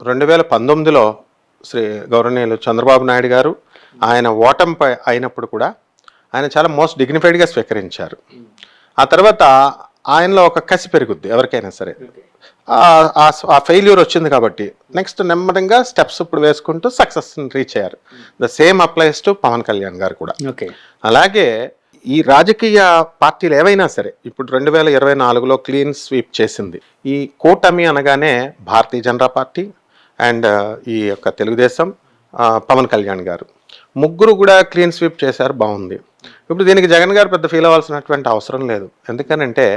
2019లో శ్రీ గౌరవనీయులు చంద్రబాబు నాయుడు గారు ఆయన ఓటమిపై అయినప్పుడు కూడా ఆయన చాలా మోస్ట్ డిగ్నిఫైడ్గా స్వీకరించారు. ఆ తర్వాత ఆయనలో ఒక కసి పెరుగుద్ది ఎవరికైనా సరే. ఆ ఫెయిల్యూర్ వచ్చింది కాబట్టి నెక్స్ట్ నెమ్మదిగా స్టెప్స్ ఇప్పుడు వేసుకుంటూ సక్సెస్ని రీచ్ అయ్యారు. The same applies to Pawan Kalyan గారు కూడా. అలాగే ఈ రాజకీయ పార్టీలు ఏవైనా సరే ఇప్పుడు 2024లో క్లీన్ స్వీప్ చేసింది. ఈ కూటమి అనగానే భారతీయ జనతా పార్టీ అండ్ ఈ యొక్క తెలుగుదేశం, పవన్ కళ్యాణ్ గారు ముగ్గురు కూడా క్లీన్ స్వీప్ చేశారు, బాగుంది. ఇప్పుడు దీనికి జగన్ గారు పెద్ద ఫీల్ అవ్వాల్సినటువంటి అవసరం లేదు. ఎందుకనంటే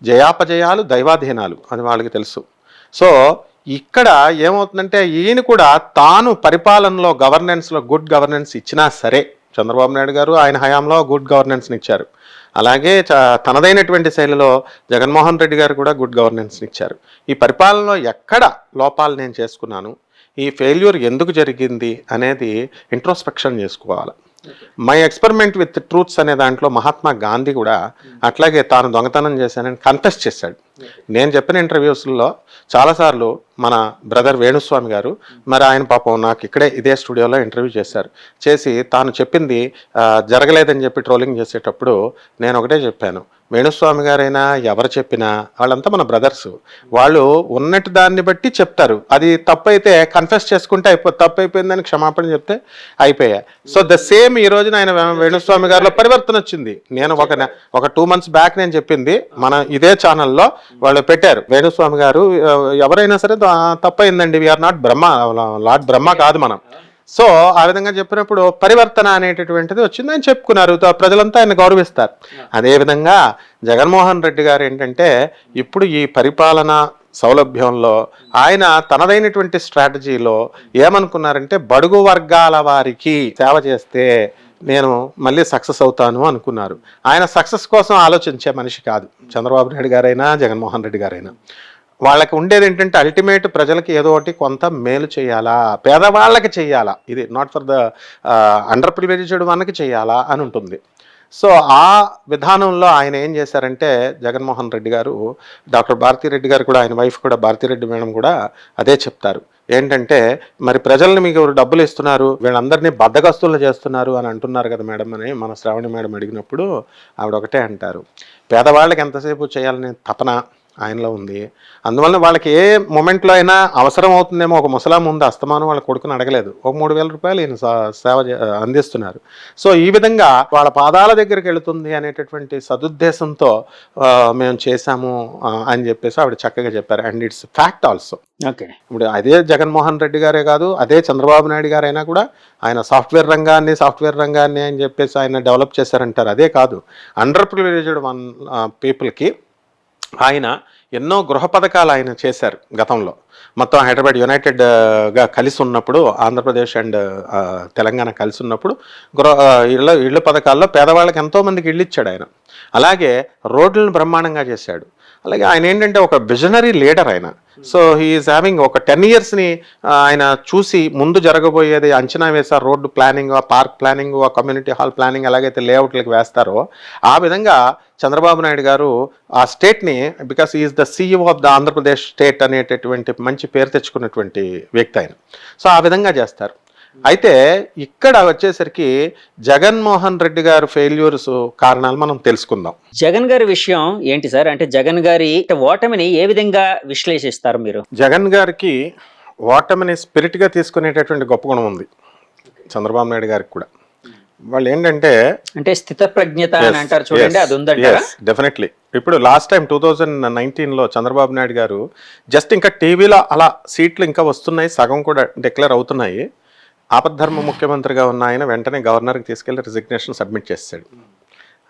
జయాపజయాలు దైవాధీనాలు అని వాళ్ళకి తెలుసు. సో ఇక్కడ ఏమవుతుందంటే ఈయన కూడా తాను పరిపాలనలో గవర్నెన్స్లో గుడ్ గవర్నెన్స్ ఇచ్చినా సరే, చంద్రబాబు నాయుడు గారు ఆయన హయాంలో గుడ్ గవర్నెన్స్ని ఇచ్చారు. అలాగే తనదైనటువంటి శైలిలో జగన్మోహన్ రెడ్డి గారు కూడా గుడ్ గవర్నెన్స్ని ఇచ్చారు. ఈ పరిపాలనలో ఎక్కడ లోపాలు నేను చేసుకున్నాను, ఈ ఫెయిల్యూర్ ఎందుకు జరిగింది అనేది ఇంట్రోస్పెక్షన్ చేసుకోవాలి. మై ఎక్స్పెరిమెంట్ విత్ ట్రూత్స్ అనే దాంట్లో మహాత్మా గాంధీ కూడా అట్లాగే తాను దొంగతనం చేశానని కన్ఫెస్ చేశాడు. నేను చెప్పిన ఇంటర్వ్యూస్లో చాలాసార్లు మన బ్రదర్ వేణుస్వామి గారు మరి ఆయన పాపం నాకు ఇక్కడే ఇదే స్టూడియోలో ఇంటర్వ్యూ చేసి తాను చెప్పింది జరగలేదని చెప్పి ట్రోలింగ్ చేసేటప్పుడు నేను ఒకటే చెప్పాను, వేణుస్వామి గారైనా ఎవరు చెప్పినా వాళ్ళంతా మన బ్రదర్స్, వాళ్ళు ఉన్నట్టు దాన్ని బట్టి చెప్తారు. అది తప్పు అయితే కన్ఫెస్ చేసుకుంటే తప్పు అయిపోయిందని క్షమాపణ చెప్తే అయిపోయా. సో ద సేమ్ ఈ రోజున ఆయన వేణుస్వామి గారిలో పరివర్తన వచ్చింది. నేను ఒక 2 months బ్యాక్ నేను చెప్పింది మన ఇదే ఛానల్లో వాళ్ళు పెట్టారు, వేణుస్వామి గారు ఎవరైనా సరే తప్పు అయిందండి, వీఆర్ నాట్ బ్రహ్మ, లార్డ్ బ్రహ్మ కాదు మనం. సో ఆ విధంగా చెప్పినప్పుడు పరివర్తన అనేటటువంటిది వచ్చింది, ఆయన చెప్పుకున్నారు, ప్రజలంతా ఆయన గౌరవిస్తారు. అదేవిధంగా జగన్మోహన్ రెడ్డి గారు ఏంటంటే ఇప్పుడు ఈ పరిపాలన సౌలభ్యంలో ఆయన తనదైనటువంటి స్ట్రాటజీలో ఏమనుకున్నారంటే బడుగు వర్గాల వారికి సేవ చేస్తే నేను మళ్ళీ సక్సెస్ అవుతాను అనుకున్నారు. ఆయన సక్సెస్ కోసం ఆలోచించే మనిషి కాదు చంద్రబాబు నాయుడు గారైనా జగన్మోహన్ రెడ్డి గారైనా. వాళ్ళకి ఉండేది ఏంటంటే అల్టిమేట్ ప్రజలకి ఏదో ఒకటి కొంత మేలు చేయాలా, పేదవాళ్ళకి చేయాలా, ఇది not for the under privileged వన్కి చేయాలా అని ఉంటుంది. సో ఆ విధానంలో ఆయన ఏం చేశారంటే జగన్మోహన్ రెడ్డి గారు, డాక్టర్ భారతిరెడ్డి గారు కూడా, ఆయన వైఫ్ కూడా భారతిరెడ్డి మేడం కూడా అదే చెప్తారు, ఏంటంటే మరి ప్రజల్ని మీకు డబ్బులు ఇస్తున్నారు, వీళ్ళందరినీ బద్దగస్తులు చేస్తున్నారు అని అంటున్నారు కదా మేడం అని మన శ్రావణి మేడం అడిగినప్పుడు ఆవిడ ఒకటే అంటారు, పేదవాళ్ళకి ఎంతసేపు చేయాలనే తపన ఆయనలో ఉంది. అందువల్ల వాళ్ళకి ఏ మూమెంట్లో అయినా అవసరం అవుతుందేమో, ఒక ముసలాం ఉంది అస్తమానం వాళ్ళ కొడుకుని అడగలేదు, ఒక 3,000 రూపాయలు ఈయన సేవ అందిస్తున్నారు. సో ఈ విధంగా వాళ్ళ పాదాల దగ్గరికి వెళుతుంది అనేటటువంటి సదుద్దేశంతో మేము చేశాము అని చెప్పేసి ఆవిడ చక్కగా చెప్పారు. And it's fact also. Okay, ఇప్పుడు అదే జగన్మోహన్ రెడ్డి గారే కాదు, అదే చంద్రబాబు నాయుడు గారైనా కూడా ఆయన సాఫ్ట్వేర్ రంగాన్ని అని చెప్పేసి ఆయన డెవలప్ చేశారంటారు. అదే కాదు, అండర్ ప్రివిలేజ్డ్ పీపుల్కి ఆయన ఎన్నో గృహ పథకాలు ఆయన చేశారు గతంలో. మొత్తం హైదరాబాద్ యునైటెడ్గా కలిసి ఉన్నప్పుడు, ఆంధ్రప్రదేశ్ అండ్ తెలంగాణ కలిసి ఉన్నప్పుడు ఇళ్ళ పథకాల్లో పేదవాళ్ళకి ఎంతోమందికి ఇళ్ళు ఇచ్చాడు ఆయన. అలాగే రోడ్లను బ్రహ్మాండంగా చేశాడు. అలాగే ఆయన ఏంటంటే ఒక విజనరీ లీడర్ ఆయన. సో హీఈస్ హ్యావింగ్ ఒక 10 yearsని ఆయన చూసి ముందు జరగబోయేది అంచనా వేశారు. Road planning, park planning, community hall planning ఎలాగైతే లేఅవుట్లకు వేస్తారో ఆ విధంగా చంద్రబాబు నాయుడు గారు ఆ స్టేట్ని, because is the CEO of the Andhra Pradesh state అనేటటువంటి మంచి పేరు తెచ్చుకున్నటువంటి వ్యక్తి ఆయన. సో ఆ విధంగా చేస్తారు. అయితే ఇక్కడ వచ్చేసరికి జగన్మోహన్ రెడ్డి గారు ఫెయిల్యూర్స్ కారణాలు మనం తెలుసుకుందాం. జగన్ గారి విషయం ఏంటి సార్? అంటే జగన్ గారి ఓటమిని ఏ విధంగా విశ్లేషిస్తారు మీరు? జగన్ గారికి ఓటమిని స్పిరిట్గా తీసుకునేటటువంటి గొప్ప గుణం ఉంది చంద్రబాబు నాయుడు గారికి కూడా. వాళ్ళు ఏంటంటే అంటే స్థిత ప్రజ్ఞత అని అంటారు చూడండి, అది ఉందంటారా? డెఫినెట్లీ. ఇప్పుడు లాస్ట్ టైం 2019లో చంద్రబాబు నాయుడు గారు జస్ట్ ఇంకా టీవీలో అలా సీట్లు ఇంకా వస్తున్నాయి, సగం కూడా డిక్లేర్ అవుతున్నాయి, ఆపద్ధర్మ ముఖ్యమంత్రిగా ఉన్న ఆయన వెంటనే గవర్నర్కి తీసుకెళ్లి రిజిగ్నేషన్ సబ్మిట్ చేశాడు.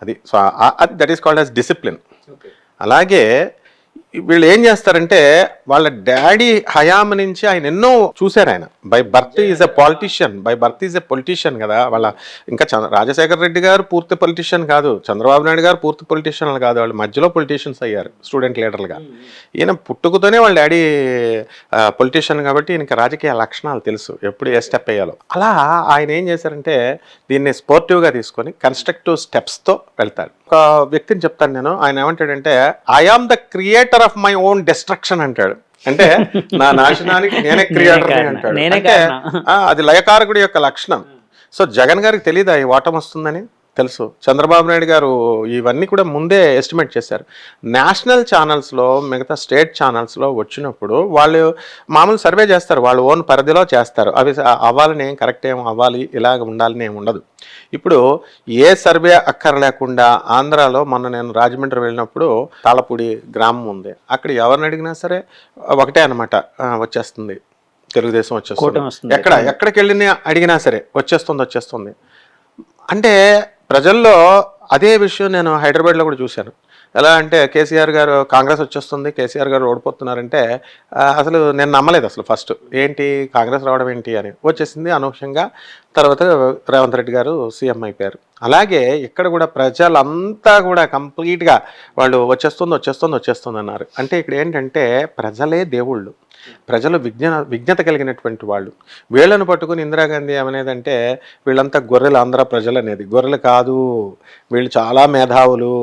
అది సో అది that is called as discipline. అలాగే వీళ్ళు ఏం చేస్తారంటే వాళ్ళ డాడీ హయాం నుంచి ఆయన ఎన్నో చూశారు. ఆయన by birth is a politician కదా. వాళ్ళ ఇంకా రాజశేఖర రెడ్డి గారు పూర్తి పొలిటీషియన్ కాదు, చంద్రబాబు నాయుడు గారు పూర్తి పొలిటీషియన్లు కాదు, వాళ్ళు మధ్యలో పొలిటీషియన్స్ అయ్యారు స్టూడెంట్ లీడర్లుగా. ఈయన పుట్టుకతోనే వాళ్ళ డాడీ పొలిటీషియన్ కాబట్టి ఈయనకి రాజకీయ లక్షణాలు తెలుసు, ఎప్పుడు ఏ స్టెప్ వేయాలో. అలా ఆయన ఏం చేశారంటే దీన్ని స్పోర్టివ్గా తీసుకొని కన్స్ట్రక్టివ్ స్టెప్స్తో వెళ్తారు. ఒక వ్యక్తిని చెప్తాను నేను, ఆయన ఏమంటాడంటే I am the creator of my own destruction అంటాడు. అంటే నా నాశనానికి నేనే క్రియేటర్ని కారణం, అంటాడు. నేనే అంటే కారణం. అది లయకారకుడి యొక్క లక్షణం. సో జగన్ గారికి తెలియదా ఈ ఓటమి వస్తుందని? తెలుసు. చంద్రబాబు నాయుడు గారు ఇవన్నీ కూడా ముందే ఎస్టిమేట్ చేశారు. నేషనల్ ఛానల్స్లో, మిగతా స్టేట్ ఛానల్స్లో వచ్చినప్పుడు వాళ్ళు మామూలు సర్వే చేస్తారు, వాళ్ళు ఓన్ పరిధిలో చేస్తారు. అవి అవ్వాలని ఏం కరెక్ట్ ఏం అవ్వాలి, ఇలాగ ఉండాలని ఏమి ఉండదు. ఇప్పుడు ఏ సర్వే అక్కర్లేకుండా ఆంధ్రాలో మొన్న నేను రాజమండ్రి వెళ్ళినప్పుడు తాళపూడి గ్రామం ఉంది. అక్కడ ఎవరిని అడిగినా సరే ఒకటే అనమాట, వచ్చేస్తుంది తెలుగుదేశం వచ్చేస్తుంది. ఎక్కడికి వెళ్ళినా అడిగినా సరే వచ్చేస్తుంది. అంటే ప్రజల్లో అదే విషయం నేను హైదరాబాద్లో కూడా చూశాను. ఎలా అంటే కేసీఆర్ గారు కాంగ్రెస్ వచ్చేస్తుంది, కేసీఆర్ గారు ఓడిపోతున్నారంటే అసలు నేను నమ్మలేదు అసలు. ఫస్ట్ ఏంటి కాంగ్రెస్ రావడం ఏంటి అని, వచ్చేసింది అనూహ్యంగా. తర్వాత రేవంత్ రెడ్డి గారు సీఎం అయిపోయారు. అలాగే ఇక్కడ కూడా ప్రజలంతా కూడా కంప్లీట్గా వాళ్ళు వచ్చేస్తుంది అన్నారు. అంటే ఇక్కడ ఏంటంటే ప్రజలే దేవుళ్ళు, ప్రజలు విజ్ఞత కలిగినటువంటి వాళ్ళు. వీళ్ళను పట్టుకుని ఇందిరాగాంధీ ఏమనేదంటే వీళ్ళంతా గొర్రెలు, ఆంధ్ర ప్రజలు అనేది. గొర్రెలు కాదు, వీళ్ళు చాలా మేధావులు.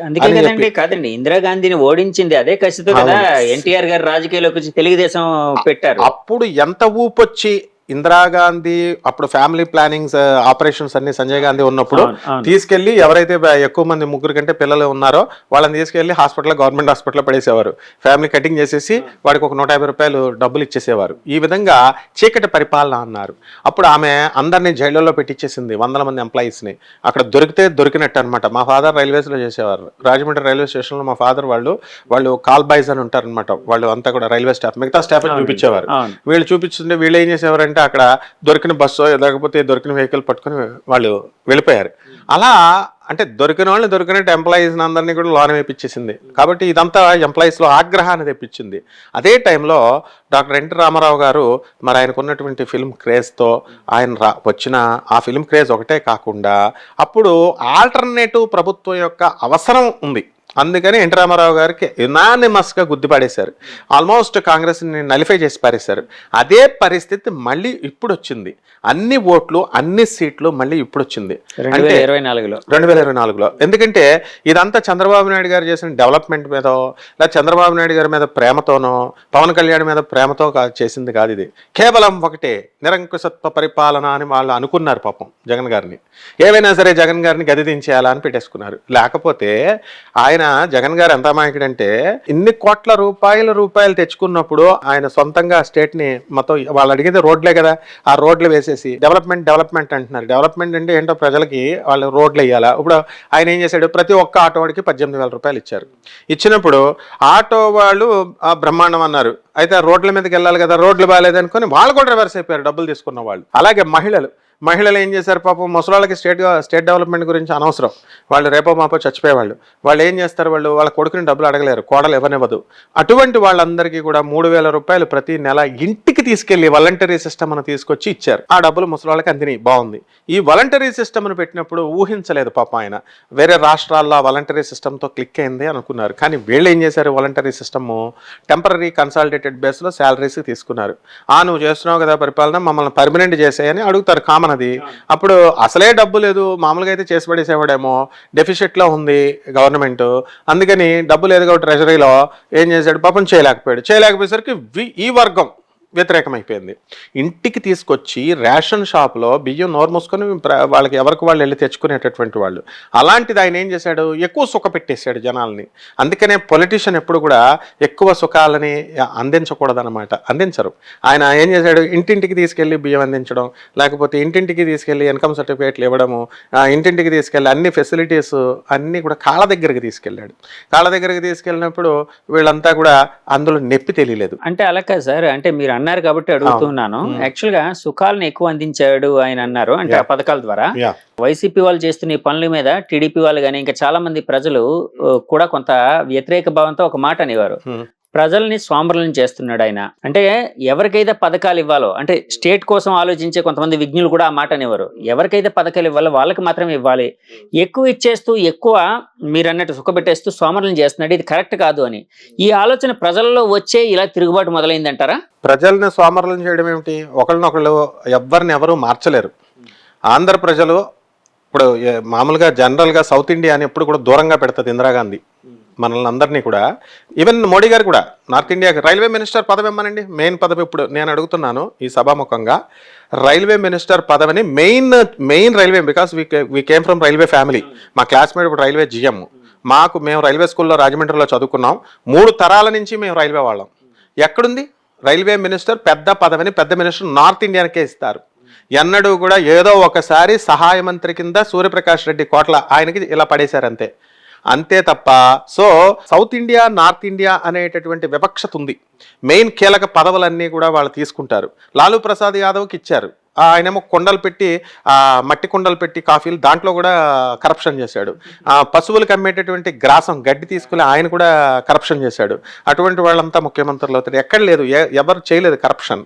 అందుకే కదండి, కాదండి ఇందిరాగాంధీని ఓడించింది అదే కసితో కదా ఎన్టీఆర్ గారు రాజకీయాల్లోకి వచ్చి తెలుగుదేశం పెట్టారు. అప్పుడు ఎంత ఊపొచ్చి ఇందిరాగాంధీ అప్పుడు ఫ్యామిలీ ప్లానింగ్స్ ఆపరేషన్స్ అన్ని సంజయ్ గాంధీ ఉన్నప్పుడు తీసుకెళ్లి ఎవరైతే ఎక్కువ మంది ముగ్గురు కంటే పిల్లలు ఉన్నారో వాళ్ళని తీసుకెళ్లి గవర్నమెంట్ హాస్పిటల్లో పడేసేవారు. ఫ్యామిలీ కటింగ్ చేసేసి వాడికి ఒక 150 రూపాయలు డబ్బులు ఇచ్చేసేవారు. ఈ విధంగా చీకటి పరిపాలన అన్నారు. అప్పుడు ఆమె అందరినీ జైల్లో పెట్టించేసింది, 100 మంది ఎంప్లాయీస్ని. అక్కడ దొరికితే దొరికినట్టు అనమాట. మా ఫాదర్ రైల్వేస్లో చేసేవారు. రాజమండ్రి రైల్వే స్టేషన్లో మా ఫాదర్ వాళ్ళు కాల్ బాయ్స్ అని ఉంటారనమాట. వాళ్ళు అంతా కూడా రైల్వే స్టాఫ్, మిగతా స్టాఫ్ చూపించేవారు. వీళ్ళు చూపించుంటే వీళ్ళు ఏం చేసేవారంటే అక్కడ దొరికిన బస్సు లేకపోతే దొరికిన వెహికల్ పట్టుకుని వాళ్ళు వెళ్ళిపోయారు. అలా అంటే దొరికిన వాళ్ళని దొరికినట్టు ఎంప్లాయీస్ అందరినీ కూడా లోన్ వేయించేసింది. కాబట్టి ఇదంతా ఎంప్లాయీస్లో ఆగ్రహాన్ని తెప్పించింది. అదే టైంలో డాక్టర్ ఎన్టీ రామారావు గారు మరి ఆయనకు ఉన్నటువంటి ఫిల్మ్ క్రేజ్తో ఆయన వచ్చిన ఆ ఫిల్మ్ క్రేజ్ ఒకటే కాకుండా అప్పుడు ఆల్టర్నేటివ్ ప్రభుత్వం యొక్క అవసరం ఉంది. అందుకని ఎన్టీ రామారావు గారికి యునానిమస్గా గుద్దిపడేశారు. ఆల్మోస్ట్ కాంగ్రెస్ని నలిఫై చేసి పారేశారు. అదే పరిస్థితి మళ్ళీ ఇప్పుడు వచ్చింది. అన్ని ఓట్లు అన్ని సీట్లు మళ్ళీ ఇప్పుడు వచ్చింది 2024లో. ఎందుకంటే ఇదంతా చంద్రబాబు నాయుడు గారు చేసిన డెవలప్మెంట్ మీదో లేదా చంద్రబాబు నాయుడు గారి మీద ప్రేమతోనో పవన్ కళ్యాణ్ మీద ప్రేమతో చేసింది కాదు. ఇది కేవలం ఒకటే నిరంకుశత్వ పరిపాలన అని వాళ్ళు అనుకున్నారు. పాపం జగన్ గారిని ఏవైనా సరే జగన్ గారిని గది దించేయాలా అని పెట్టేసుకున్నారు. లేకపోతే ఆయన జగన్ గారు ఎంత అమాయకుడంటే ఇన్ని కోట్ల రూపాయలు తెచ్చుకున్నప్పుడు ఆయన సొంతంగా స్టేట్ ని మొత్తం వాళ్ళు అడిగేది రోడ్లే కదా, ఆ రోడ్లు వేసేసి డెవలప్మెంట్ అంటున్నారు. డెవలప్మెంట్ అంటే ఏంటో ప్రజలకి వాళ్ళు రోడ్లు వేయాలా. ఇప్పుడు ఆయన ఏం చేశాడు, ప్రతి ఒక్క ఆటో వాడికి 18,000 రూపాయలు ఇచ్చారు. ఇచ్చినప్పుడు ఆటో వాళ్ళు బ్రహ్మాండం అన్నారు. అయితే రోడ్ల మీదకి వెళ్ళాలి కదా, రోడ్లు బాగాలేదనుకొని వాళ్ళు కూడా రివర్స్ అయిపోయారు డబ్బులు తీసుకున్న వాళ్ళు. అలాగే మహిళలు ఏం చేశారు పాపం, ముసలాళ్ళకి స్టేట్ డెవలప్మెంట్ గురించి అనవసరం, వాళ్ళు రేపో మాపో చచ్చిపోయేవాళ్ళు. వాళ్ళు ఏం చేస్తారు, వాళ్ళ కొడుకుని డబ్బులు అడగలేరు, కోడలు ఇవ్వనివ్వదు. అటువంటి వాళ్ళందరికీ కూడా 3,000 రూపాయలు ప్రతి నెల ఇంటికి తీసుకెళ్లి వాలంటరీ సిస్టమ్ అని తీసుకొచ్చి ఇచ్చారు. ఆ డబ్బులు ముసలాళ్ళకి అందినాయి, బాగుంది. ఈ వాలంటరీ సిస్టమ్ను పెట్టినప్పుడు ఊహించలేదు పాపం ఆయన, వేరే రాష్ట్రాల్లో వాలంటరీ సిస్టమ్తో క్లిక్ అయింది అనుకున్నారు. కానీ వీళ్ళు ఏం చేశారు, వాలంటరీ సిస్టమ్ టెంపరీ కన్సాలిడేటెడ్ బేస్లో శాలరీస్ తీసుకున్నారు. నువ్వు చేస్తున్నావు కదా పరిపాలన, మమ్మల్ని పర్మనెంట్ చేసేయని అడుగుతారు కామన్. అది అప్పుడు అసలే డబ్బు లేదు, మామూలుగా అయితే చేసి పడేసేవాడేమో, డెఫిషిట్లో ఉంది గవర్నమెంట్, అందుకని డబ్బు లేదు కాబట్టి ట్రెజరీలో ఏం చేశాడు పాపం, చేయలేకపోయేసరికి ఈ వర్గం వ్యతిరేకమైపోయింది. ఇంటికి తీసుకొచ్చి రేషన్ షాప్లో బియ్యం నోరు మూసుకొని వాళ్ళకి ఎవరికి వాళ్ళు వెళ్ళి తెచ్చుకునేటటువంటి వాళ్ళు. అలాంటిది ఆయన ఏం చేశాడు, ఎక్కువ సుఖ పెట్టేశాడు జనాల్ని. అందుకనే పొలిటీషియన్ ఎప్పుడు కూడా ఎక్కువ సుఖాలని అందించకూడదన్నమాట, అందించరు. ఆయన ఏం చేశాడు, ఇంటింటికి తీసుకెళ్ళి బియ్యం అందించడం, లేకపోతే ఇంటింటికి తీసుకెళ్ళి ఇన్కమ్ సర్టిఫికేట్లు ఇవ్వడము, ఇంటింటికి తీసుకెళ్ళి అన్ని ఫెసిలిటీస్ అన్నీ కూడా కాళ్ళ దగ్గరికి తీసుకెళ్ళాడు. కాళ్ళ దగ్గరికి తీసుకెళ్ళినప్పుడు వీళ్ళంతా కూడా అందులో నొప్పి తెలియలేదు. అంటే అలా కాదు సార్, అంటే మీరు అన్నారు కాబట్టి అడుగుతున్నాను. యాక్చువల్ గా సుఖాలను ఎక్కువ అందించాడు ఆయన అన్నారు, అంటే ఆ పథకాల ద్వారా. వైసీపీ వాళ్ళు చేస్తున్న ఈ పనుల మీద టీడీపీ వాళ్ళు కానీ ఇంకా చాలా మంది ప్రజలు కూడా కొంత వ్యతిరేక భావంతో ఒక మాట అనేవారు, ప్రజల్ని సోమరులను చేస్తున్నాడు ఆయన. అంటే ఎవరికైతే పథకాలు ఇవ్వాలో, అంటే స్టేట్ కోసం ఆలోచించే కొంతమంది విజ్ఞులు కూడా ఆ మాట అనేవారు, ఎవరికైతే పథకాలు ఇవ్వాలో వాళ్ళకి మాత్రమే ఇవ్వాలి, ఎక్కువ ఇచ్చేస్తూ ఎక్కువ మీరు అన్నట్టు సుఖపెట్టేస్తూ సోమరులను చేస్తున్నాడు, ఇది కరెక్ట్ కాదు అని. ఈ ఆలోచన ప్రజల్లో వచ్చే ఇలా తిరుగుబాటు మొదలైందంటారా? ప్రజల్ని సోమరులను చేయడం ఏమిటి, ఒకళ్ళనొకళ్ళు ఎవరు మార్చలేరు. ఆంధ్ర ప్రజలు ఇప్పుడు మామూలుగా జనరల్గా సౌత్ ఇండియా అని ఎప్పుడు కూడా దూరంగా పెడుతుంది ఇందిరాగాంధీ మనల్ని అందరినీ కూడా. ఈవెన్ మోడీ గారు కూడా నార్త్ ఇండియాకి రైల్వే మినిస్టర్ పదవి ఇమ్మనండి, మెయిన్ పదవి. ఇప్పుడు నేను అడుగుతున్నాను ఈ సభాముఖంగా, రైల్వే మినిస్టర్ పదవిని main railway, because we came from railway family. మా క్లాస్మేట్ ఇప్పుడు రైల్వే జిఎం. మేము రైల్వే స్కూల్లో రాజమండ్రిలో చదువుకున్నాం. 3 తరాల నుంచి మేము రైల్వే వాళ్ళం. ఎక్కడుంది రైల్వే మినిస్టర్ పెద్ద పదవిని? పెద్ద మినిస్టర్ నార్త్ ఇండియానికే ఇస్తారు. ఎన్నడూ కూడా ఏదో ఒకసారి సహాయ మంత్రి కింద సూర్యప్రకాష్ రెడ్డి కోట్ల ఆయనకి ఇలా పడేశారు అంతే తప్ప. So south India north India అనేటటువంటి వివక్షత ఉంది. మెయిన్ కీలక పదవులన్నీ కూడా వాళ్ళు తీసుకుంటారు. లాలూ ప్రసాద్ యాదవ్కి ఇచ్చారు, ఆయనేమో కుండలు పెట్టి మట్టి కుండలు పెట్టి కాఫీలు దాంట్లో కూడా కరప్షన్ చేశాడు. పశువులకు అమ్మేటటువంటి గ్రాసం గడ్డి తీసుకుని ఆయన కూడా కరప్షన్ చేశాడు. అటువంటి వాళ్ళంతా ముఖ్యమంత్రులు అవుతారు. ఎక్కడ లేదు, ఎవరు చేయలేదు కరప్షన్.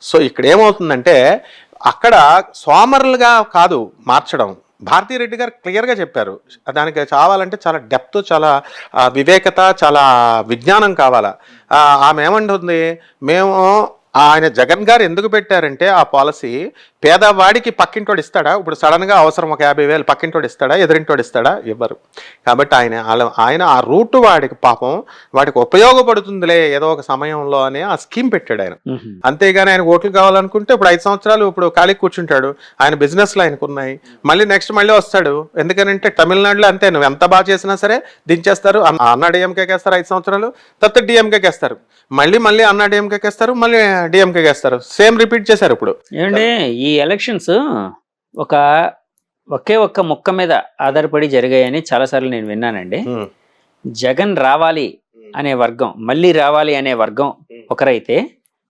సో ఇక్కడ ఏమవుతుందంటే అక్కడ సోమరులుగా కాదు మార్చడం. భారతీ రెడ్డి గారు క్లియర్గా చెప్పారు, దానికి కావాలంటే చాలా డెప్త్, చాలా వివేకత, చాలా విజ్ఞానం కావాలా. ఆమె ఏమంటుంది, ఆయన జగన్ గారు ఎందుకు పెట్టారంటే ఆ పాలసీ పేదవాడికి పక్కింటోడు ఇస్తాడా? ఇప్పుడు సడన్గా అవసరం ఒక 50,000 పక్కింటోడు ఇస్తాడా? ఎదురింటోడు ఇస్తాడా? ఇవ్వరు. కాబట్టి ఆయన ఆ రూట్ వాడికి పాపం వాడికి ఉపయోగపడుతుందిలే ఏదో ఒక సమయంలో అని ఆ స్కీమ్ పెట్టాడు ఆయన. అంతేగాని ఆయన ఓట్లు కావాలనుకుంటే ఇప్పుడు 5 సంవత్సరాలు ఇప్పుడు ఖాళీ కూర్చుంటాడు. ఆయన బిజినెస్లు ఆయనకు ఉన్నాయి. మళ్ళీ వస్తాడు. ఎందుకనంటే తమిళనాడులో అంతే, నువ్వు ఎంత బాగా చేసినా సరే దించేస్తారు. అన్నా డిఎంకేకి వేస్తారు 5 సంవత్సరాలు, తర్వాత డిఎంకేకి వేస్తారు, మళ్ళీ అన్నా డిఎంకేకి వేస్తారు, మళ్ళీ డిఎంకేకి వేస్తారు. సేమ్ రిపీట్ చేశారు. ఇప్పుడు ఏమంటే ఈ ఎలక్షన్స్ ఒకే ఒక్క ముక్క మీద ఆధారపడి జరిగాయని చాలాసార్లు నేను విన్నానండి. జగన్ రావాలి అనే వర్గం, మళ్ళీ రావాలి అనే వర్గం ఒకరైతే,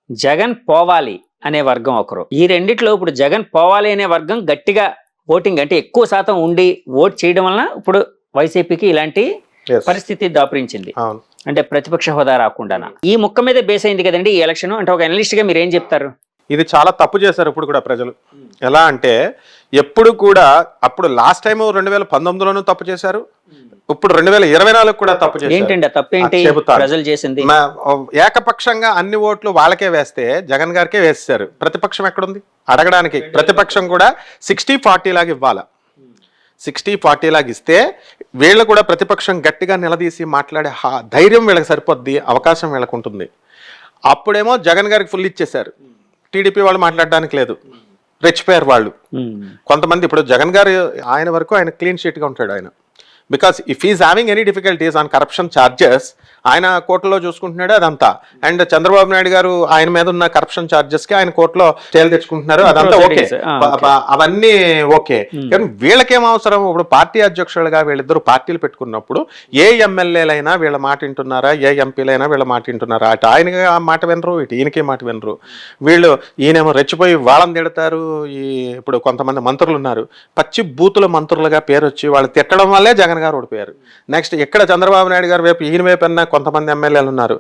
జగన్ పోవాలి అనే వర్గం ఒకరు. ఈ రెండిట్లో ఇప్పుడు జగన్ పోవాలి అనే వర్గం గట్టిగా ఓటింగ్ అంటే ఎక్కువ శాతం ఉండి ఓట్ చేయడం వలన ఇప్పుడు వైసీపీకి ఇలాంటి పరిస్థితి దాపురించింది. అంటే ప్రతిపక్ష హోదా రాకుండా ఈ ముక్క మీద బేస్ అయింది కదండి ఈ ఎలక్షన్. అంటే ఒక అనలిస్ట్ గా మీరు ఏం చెప్తారు? ఇది చాలా తప్పు చేశారు ఇప్పుడు కూడా ప్రజలు. ఎలా అంటే ఎప్పుడు కూడా అప్పుడు లాస్ట్ టైం 2019లోనూ తప్పు చేశారు, ఇప్పుడు 2024 కూడా తప్పు చేశారు. ఏంటండి తప్పేంటి ప్రజలు చేసింది? ఏకపక్షంగా అన్ని ఓట్లు వాళ్ళకే వేస్తే జగన్ గారికే వేస్తారు. ప్రతిపక్షం ఎక్కడుంది అడగడానికి? ప్రతిపక్షం కూడా 60-40 లాగా ఇవ్వాల. 60-40 లాగా ఇస్తే వీళ్ళు కూడా ప్రతిపక్షం గట్టిగా నిలదీసి మాట్లాడే ధైర్యం వీళ్ళకి సరిపోద్ది, అవకాశం వీళ్ళకు ఉంటుంది. అప్పుడేమో జగన్ గారికి ఫుల్ ఇచ్చేశారు, టీడీపీ వాళ్ళు మాట్లాడడానికి లేదు, రెచ్చిపోయారు వాళ్ళు. కొంతమంది ఇప్పుడు జగన్ గారు ఆయన వరకు ఆయన క్లీన్ షీట్గా ఉంటాడు ఆయన. Because if is having any difficulties on corruption charges ఆయన కోర్టులో చూసుకుంటున్నాడు అదంతా. అండ్ చంద్రబాబు నాయుడు గారు ఆయన మీద ఉన్న కరప్షన్ ఛార్జెస్ కి ఆయన కోర్టులో స్టేలు తెచ్చుకుంటున్నారు, అదంతా ఓకే, అవన్నీ ఓకే. కానీ వీళ్ళకేం అవసరం? ఇప్పుడు పార్టీ అధ్యక్షులుగా వీళ్ళిద్దరు పార్టీలు పెట్టుకున్నప్పుడు ఏ ఎమ్మెల్యేలైనా వీళ్ళ మాట వింటున్నారా, ఏ ఎంపీలైనా వీళ్ళ మాట వింటున్నారా? అటు ఆయనకి మాట వినరు, ఇటు ఈయనకి మాట వినరు. ఈయనేమో రెచ్చిపోయి వాళ్ళని తిడతారు. ఇప్పుడు కొంతమంది మంత్రులు ఉన్నారు, పచ్చి బూతుల మంత్రులుగా పేరు వచ్చి వాళ్ళు తిట్టడం వల్లే జగన్ గారు ఓడిపోయారు. నెక్స్ట్ ఇక్కడ చంద్రబాబు నాయుడు గారు వైపు ఈయన వైపు అన్న కొంతమంది ఎమ్మెల్యేలు ఉన్నారు,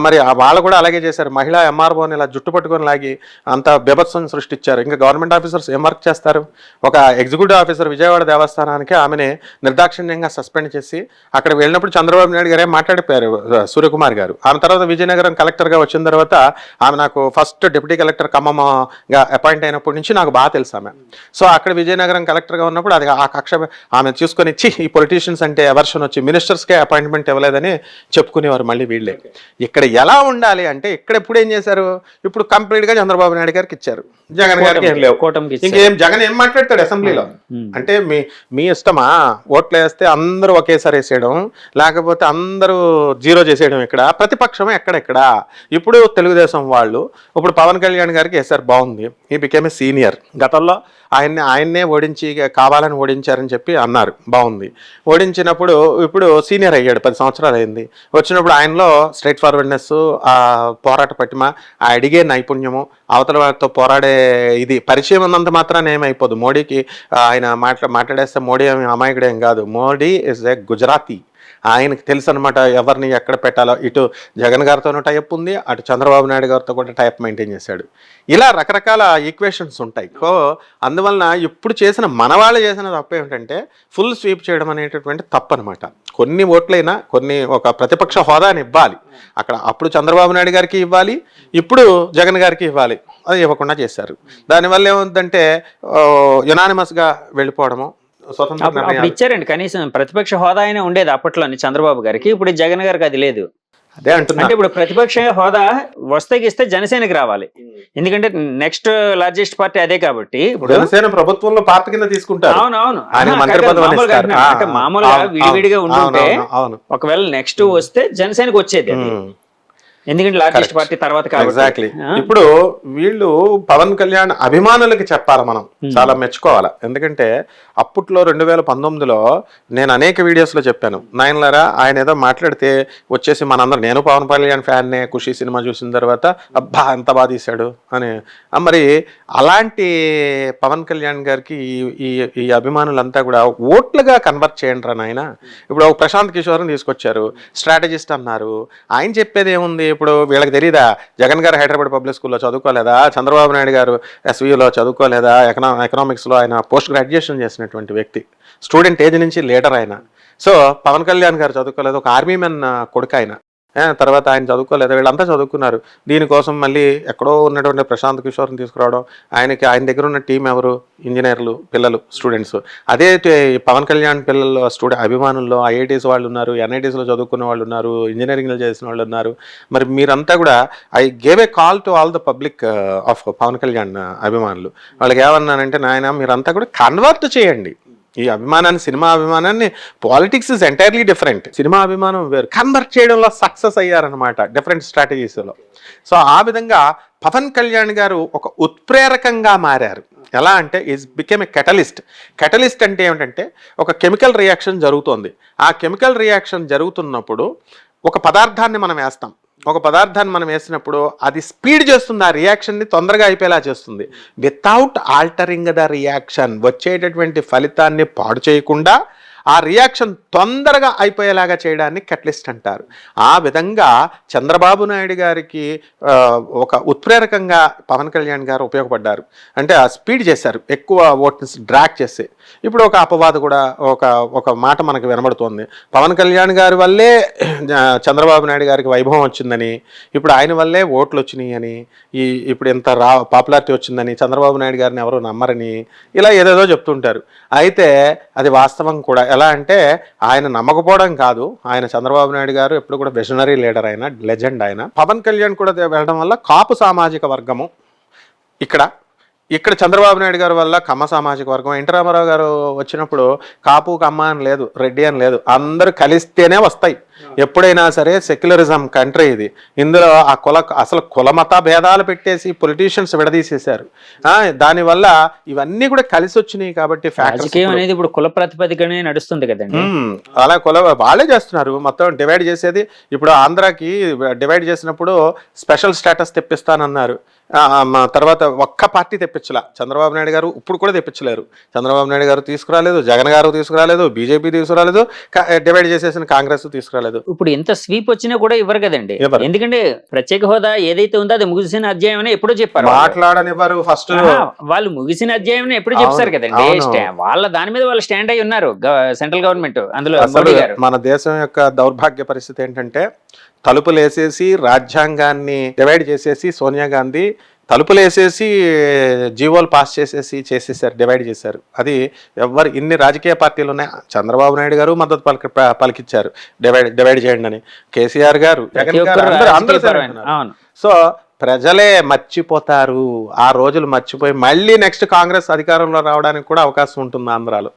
మరి వాళ్ళు కూడా అలాగే చేశారు. మహిళా ఎంఆర్ఓని ఇలా జుట్టు పట్టుకొని లాగి అంత బీభత్సం సృష్టించారు. ఇంకా గవర్నమెంట్ ఆఫీసర్స్ ఏం వర్క్ చేస్తారు? ఒక ఎగ్జిక్యూటివ్ ఆఫీసర్ విజయవాడ దేవస్థానానికి ఆమెని నిర్దాక్షిణ్యంగా సస్పెండ్ చేసి అక్కడ వెళ్ళినప్పుడు చంద్రబాబు నాయుడు గారే మాట్లాడిపోయారు, సూర్యకుమార్ గారు. ఆమె తర్వాత విజయనగరం కలెక్టర్గా వచ్చిన తర్వాత ఆమె నాకు ఫస్ట్ డిప్యూటీ కలెక్టర్ ఖమ్మంగా అపాయింట్ అయినప్పటి నుంచి నాకు బాగా తెలుసు ఆమె. సో అక్కడ విజయనగరం కలెక్టర్గా ఉన్నప్పుడు అది ఆ కక్ష ఆమె చూసుకొని ఈ పొలిటీషియన్స్ అంటే ఎవర్షన్ వచ్చి మినిస్టర్స్కే అపాయింట్మెంట్ ఇవ్వలేదని చెప్పుకునేవారు మళ్ళీ వీళ్ళే. ఇక్కడ ఎలా ఉండాలి అంటే ఇక్కడ ఎప్పుడు ఏం చేశారు? ఇప్పుడు కంప్లీట్ గా చంద్రబాబు నాయుడు గారికి ఇచ్చారు, జగన్ గారికి ఏం లేవు. ఇంకేం జగన్ ఏం మాట్లాడతాడు అసెంబ్లీలో? అంటే మీ ఇష్టమా? ఓట్లు వేస్తే అందరూ ఒకేసారి వేసేయడం, లేకపోతే అందరూ జీరో చేసేయడం. ఇక్కడ ప్రతిపక్షం ఎక్కడెక్కడ? ఇప్పుడు తెలుగుదేశం వాళ్ళు ఇప్పుడు పవన్ కళ్యాణ్ గారికి వేసారు, బాగుంది, ఈ బికేమ్ ఏ సీనియర్. గతంలో ఆయన్నే ఓడించి కావాలని ఓడించారని చెప్పి అన్నారు, బాగుంది. ఓడించినప్పుడు ఇప్పుడు సీనియర్ అయ్యాడు, 10 సంవత్సరాలు అయింది. వచ్చినప్పుడు ఆయనలో స్ట్రైట్ ఫార్వర్డ్నెస్, ఆ పోరాట పటిమ, ఆ అడిగే నైపుణ్యము, అవతల వారితో పోరాడే ఇది పరిచయం ఉన్నంత మాత్రాన్ని ఏమైపోదు. మోడీకి ఆయన మాట్లాడేస్తే మోడీ ఏమి అమాయకుడేం కాదు. Modi is a Gujarati. ఆయనకు తెలుసు అనమాట ఎవరిని ఎక్కడ పెట్టాలో. ఇటు జగన్ గారితోనూ టైప్ ఉంది, అటు చంద్రబాబు నాయుడు గారితో కూడా టైప్ మెయింటైన్ చేశాడు. ఇలా రకరకాల ఈక్వేషన్స్ ఉంటాయి. సో అందువలన ఇప్పుడు చేసిన మనవాళ్ళు చేసిన తప్పు ఏమిటంటే ఫుల్ స్వీప్ చేయడం అనేటటువంటి తప్పు అనమాట. కొన్ని ఓట్లైనా కొన్ని ఒక ప్రతిపక్ష హోదాని ఇవ్వాలి అక్కడ. అప్పుడు చంద్రబాబు నాయుడు గారికి ఇవ్వాలి, ఇప్పుడు జగన్ గారికి ఇవ్వాలి, అది ఇవ్వకుండా చేశారు. దానివల్ల ఏమవుతుందంటే యునానిమస్గా వెళ్ళిపోవడము, స్వతంత్ర అప్పుడు నిర్ణయాలు ఇచ్చారండి, కనీసం ప్రతిపక్ష హోదా అయినా ఉండేది అప్పట్లోని చంద్రబాబు గారికి. ఇప్పుడు జగన్ గారికి అది లేదు. అదే అంటున్నా. అంటే ఇప్పుడు ప్రతిపక్ష హోదా వస్తే జనసేనకి రావాలి, ఎందుకంటే నెక్స్ట్ లార్జెస్ట్ పార్టీ అదే కాబట్టి. ఇప్పుడు జనసేన ప్రభుత్వంలో పార్టీ కింద తీసుకుంటారు. అవునవును, ఆయన మంత్రి పదవి మామూలుగా ఇస్తారు. అంటున్నా. అంటే మామూలుగా అవును, విడివిడిగా అవును, ఉంటుంటే అవును, అవును. ఒకవేళ నెక్స్ట్ వస్తే జనసేనకి వచ్చేది అది, ఎందుకంటే లార్జెస్ట్ పార్టీ తర్వాత ఎగ్జాక్ట్లీ. కాబట్టి. ఇప్పుడు వీళ్ళు పవన్ కళ్యాణ్ అభిమానులకి చెప్పాలి, మనం చాలా మెచ్చుకోవాలి. ఎందుకంటే అప్పట్లో 2019లో నేను అనేక వీడియోస్ లో చెప్పాను, నాయనలారా ఆయన ఏదో మాట్లాడితే వచ్చేసి మనందరం, నేను పవన్ కళ్యాణ్ ఫ్యాన్నే, ఖుషి సినిమా చూసిన తర్వాత అబ్బా ఎంత బాగా తీశాడు అని. మరి అలాంటి పవన్ కళ్యాణ్ గారికి ఈ ఈ అభిమానులంతా కూడా ఓట్లుగా కన్వర్ట్ చేయండి రా నాయన. ఇప్పుడు ఒక ప్రశాంత్ కిషోర్ని తీసుకొచ్చారు, స్ట్రాటజిస్ట్ అన్నారు. ఆయన చెప్పేది ఏముంది? ఇప్పుడు వీళ్ళకి తెలీదా జగన్ గారు హైదరాబాద్ పబ్లిక్ స్కూల్లో చదువుకోలేదా, చంద్రబాబు నాయుడు గారు ఎస్వీలో చదువుకోలేదా, ఎకనామిక్స్లో ఆయన పోస్ట్ గ్రాడ్యుయేషన్ చేసినటువంటి వ్యక్తి, స్టూడెంట్ ఏజ్ నుంచి లీడర్ ఆయన. సో పవన్ కళ్యాణ్ గారు చదువుకోలేదు, ఒక ఆర్మీ మెన్ కొడుకు ఆయన. తర్వాత ఆయన చదువుకోలేదు, వీళ్ళంతా చదువుకున్నారు. దీనికోసం మళ్ళీ ఎక్కడో ఉన్నటువంటి ప్రశాంత్ కిషోర్ని తీసుకురావడం, ఆయన దగ్గర ఉన్న టీం ఎవరు? ఇంజనీర్లు పిల్లలు, స్టూడెంట్స్. అదే పవన్ కళ్యాణ్ పిల్లలు అభిమానుల్లో ఐఐటీస్ వాళ్ళు ఉన్నారు, ఎన్ఐటీస్లో చదువుకున్న వాళ్ళు ఉన్నారు, ఇంజనీరింగ్లో చేసిన వాళ్ళు ఉన్నారు. మరి మీరంతా కూడా I gave a call to all the public of Pawan Kalyan అభిమానులు. వాళ్ళకి ఏమన్నానంటే, నాయన మీరంతా కూడా కన్వర్ట్ చేయండి ఈ అభిమానాన్ని, సినిమా అభిమానాన్ని. Politics is entirely different, cinema అభిమానం వేరు. కన్వర్ట్ చేయడంలో సక్సెస్ అయ్యారనమాట డిఫరెంట్ స్ట్రాటజీస్లో. సో ఆ విధంగా పవన్ కళ్యాణ్ గారు ఒక ఉత్ప్రేరకంగా మారారు. ఎలా అంటే is became a catalyst. Catalyst అంటే ఏమిటంటే ఒక కెమికల్ రియాక్షన్ జరుగుతోంది. ఆ కెమికల్ రియాక్షన్ జరుగుతున్నప్పుడు ఒక పదార్థాన్ని మనం వేస్తాం, ఒక పదార్థాన్ని మనం వేసినప్పుడు అది స్పీడ్ చేస్తుంది, ఆ రియాక్షన్ని తొందరగా అయిపోయేలా చేస్తుంది. వితౌట్ ఆల్టరింగ్ ద రియాక్షన్, వచ్చేటటువంటి ఫలితాన్ని పాడు చేయకుండా ఆ రియాక్షన్ తొందరగా అయిపోయేలాగా చేయడాన్ని కెటలిస్ట్ అంటారు. ఆ విధంగా చంద్రబాబు నాయుడు గారికి ఒక ఉత్ప్రేరకంగా పవన్ కళ్యాణ్ గారు ఉపయోగపడ్డారు. అంటే ఆ స్పీడ్ చేశారు, ఎక్కువ ఓట్ని డ్రాక్ చేసి. ఇప్పుడు ఒక అపవాదు కూడా, ఒక మాట మనకు వినబడుతోంది, పవన్ కళ్యాణ్ గారి వల్లే చంద్రబాబు నాయుడు గారికి వైభవం వచ్చిందని, ఇప్పుడు ఆయన వల్లే ఓట్లు వచ్చినాయి అని, ఇప్పుడు ఇంత పాపులారిటీ వచ్చిందని, చంద్రబాబు నాయుడు గారిని ఎవరు నమ్మరని, ఇలా ఏదేదో చెప్తుంటారు. అయితే అది వాస్తవం కూడా. ఎలా అంటే ఆయన నమ్మకపోవడం కాదు, ఆయన చంద్రబాబు నాయుడు గారు ఎప్పుడు కూడా విజనరీ లీడర్, ఆయన లెజెండ్. ఆయన పవన్ కళ్యాణ్ కూడా వెళ్ళడం వల్ల కాపు సామాజిక వర్గము ఇక్కడ చంద్రబాబు నాయుడు గారి వల్ల కమ్మ సామాజిక వర్గం. ఎన్టీ రామారావు గారు వచ్చినప్పుడు కాపు కమ్మ అని లేదు, రెడ్డి అని లేదు, అందరూ కలిస్తేనే వస్తాయి. ఎప్పుడైనా సరే సెక్యులరిజం కంట్రీ ఇది. ఇందులో ఆ అసలు కులమత భేదాలు పెట్టేసి పొలిటీషియన్స్ విడదీసేశారు. దానివల్ల ఇవన్నీ కూడా కలిసి వచ్చినాయి. కాబట్టి రాజకీయం అనేది ఇప్పుడు కుల ప్రాతిపదికనే నడుస్తుంది కదండి. అలా వాళ్ళే చేస్తున్నారు, మొత్తం డివైడ్ చేసేది. ఇప్పుడు ఆంధ్రాకి డివైడ్ చేసినప్పుడు స్పెషల్ స్టేటస్ తెప్పిస్తానన్నారు, తర్వాత ఒక్క పార్టీ తెప్పించలా. చంద్రబాబు నాయుడు గారు ఇప్పుడు కూడా తెప్పించలేరు. చంద్రబాబు నాయుడు గారు తీసుకురాలేదు, జగన్ గారు తీసుకురాలేదు, బీజేపీ తీసుకురాలేదు, డివైడ్ చేసేసిన కాంగ్రెస్ తీసుకురాలేదు. ఇప్పుడు ఎంత స్వీప్ వచ్చినా కూడా ఇవ్వరు కదండి, ఎందుకంటే ప్రత్యేక హోదా ఏదైతే ఉందో అది ముగిసిన అధ్యాయం అని ఎప్పుడో చెప్పారు. మాట్లాడనివ్వరు ఫస్ట్, వాళ్ళు ముగిసిన అధ్యాయం ఎప్పుడు చెప్తారు కదండి. వాళ్ళ దాని మీద వాళ్ళు స్టాండ్ అయి ఉన్నారు, సెంట్రల్ గవర్నమెంట్. అందులో మన దేశం యొక్క దౌర్భాగ్య పరిస్థితి ఏంటంటే, తలుపులు వేసేసి రాజ్యాంగాన్ని డివైడ్ చేసేసి సోనియా గాంధీ తలుపులు వేసేసి జీవోలు పాస్ చేసేసారు, డివైడ్ చేశారు. అది ఎవరు ఇన్ని రాజకీయ పార్టీలు ఉన్నాయి, చంద్రబాబు నాయుడు గారు మద్దతు పలికిచ్చారు డివైడ్ చేయండి అని, కేసీఆర్ గారు, జగన్ గారు, అందరూ. సో ప్రజలే మర్చిపోతారు, ఆ రోజులు మర్చిపోయి మళ్ళీ నెక్స్ట్ కాంగ్రెస్ అధికారంలో రావడానికి కూడా అవకాశం ఉంటుంది ఆంధ్రాలో.